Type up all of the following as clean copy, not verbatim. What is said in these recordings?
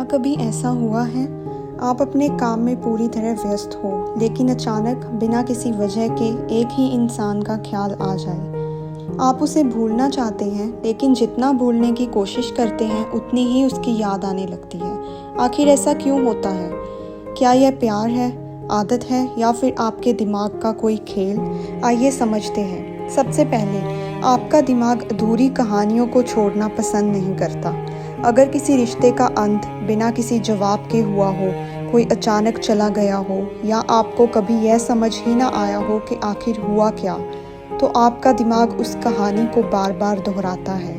क्या कभी ऐसा हुआ है आप अपने काम में पूरी तरह व्यस्त हो लेकिन अचानक बिना किसी वजह के एक ही इंसान का ख्याल आ जाए। आप उसे भूलना चाहते हैं लेकिन जितना भूलने की कोशिश करते हैं उतनी ही उसकी याद आने लगती है। आखिर ऐसा क्यों होता है? क्या यह प्यार है, आदत है या फिर आपके दिमाग का कोई खेल? आइए समझते हैं। सबसे पहले, आपका दिमाग अधूरी कहानियों को छोड़ना पसंद नहीं करता। अगर किसी रिश्ते का अंत बिना किसी जवाब के हुआ हो, कोई अचानक चला गया हो या आपको कभी यह समझ ही ना आया हो कि आखिर हुआ क्या, तो आपका दिमाग उस कहानी को बार बार दोहराता है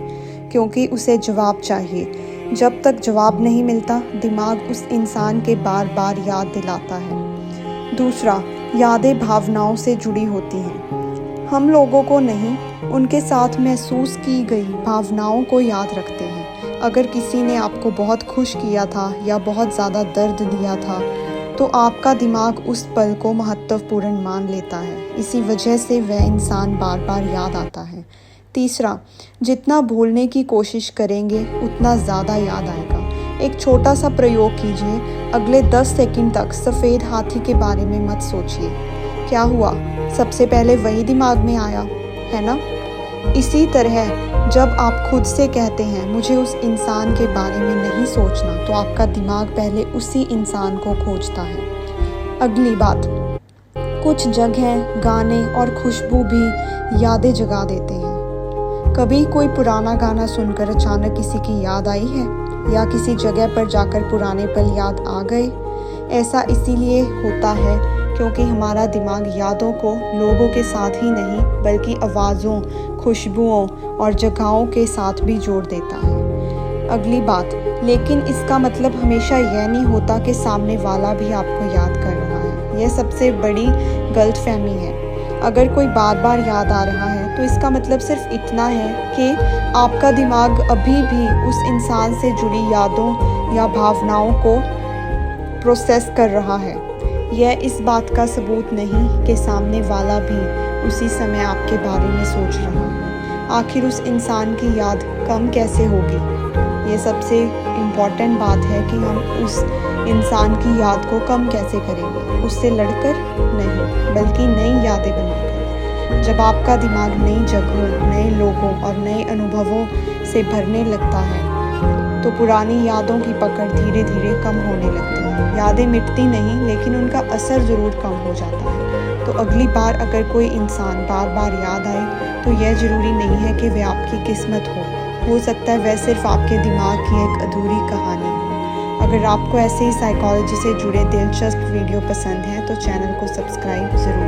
क्योंकि उसे जवाब चाहिए। जब तक जवाब नहीं मिलता, दिमाग उस इंसान के बार बार याद दिलाता है। दूसरा, यादें भावनाओं से जुड़ी होती हैं। हम लोगों को नहीं, उनके साथ महसूस की गई भावनाओं को याद रखते हैं। अगर किसी ने आपको बहुत खुश किया था या बहुत ज़्यादा दर्द दिया था, तो आपका दिमाग उस पल को महत्वपूर्ण मान लेता है। इसी वजह से वह इंसान बार बार याद आता है। तीसरा, जितना भूलने की कोशिश करेंगे उतना ज़्यादा याद आएगा। एक छोटा सा प्रयोग कीजिए। अगले 10 सेकंड तक सफ़ेद हाथी के बारे में मत सोचिए। क्या हुआ? सबसे पहले वही दिमाग में आया, है ना? इसी तरह जब आप खुद से कहते हैं मुझे उस इंसान के बारे में नहीं सोचना, तो आपका दिमाग पहले उसी इंसान को खोजता है। अगली बात, कुछ जगह, गाने और खुशबू भी यादें जगा देते हैं। कभी कोई पुराना गाना सुनकर अचानक किसी की याद आई है या किसी जगह पर जाकर पुराने पल याद आ गए? ऐसा इसीलिए होता है क्योंकि हमारा दिमाग यादों को लोगों के साथ ही नहीं बल्कि आवाज़ों, खुशबुओं और जगहों के साथ भी जोड़ देता है। अगली बात, लेकिन इसका मतलब हमेशा यह नहीं होता कि सामने वाला भी आपको याद कर रहा है। यह सबसे बड़ी गलतफहमी है। अगर कोई बार बार याद आ रहा है तो इसका मतलब सिर्फ इतना है कि आपका दिमाग अभी भी उस इंसान से जुड़ी यादों या भावनाओं को प्रोसेस कर रहा है। यह इस बात का सबूत नहीं कि सामने वाला भी उसी समय आपके बारे में सोच रहा है। आखिर उस इंसान की याद कम कैसे होगी? ये सबसे इम्पॉर्टेंट बात है कि हम उस इंसान की याद को कम कैसे करेंगे। उससे लड़कर नहीं, बल्कि नई यादें बनाकर। जब आपका दिमाग नई जगहों, नए लोगों और नए अनुभवों से भरने लगता है तो पुरानी यादों की पकड़ धीरे धीरे कम होने लगती है। यादें मिटती नहीं लेकिन उनका असर ज़रूर कम हो जाता है। तो अगली बार अगर कोई इंसान बार बार याद आए तो यह ज़रूरी नहीं है कि वह आपकी किस्मत हो सकता है वह सिर्फ आपके दिमाग की एक अधूरी कहानी हो। अगर आपको ऐसे ही साइकोलॉजी से जुड़े दिलचस्प वीडियो पसंद हैं तो चैनल को सब्सक्राइब ज़रूर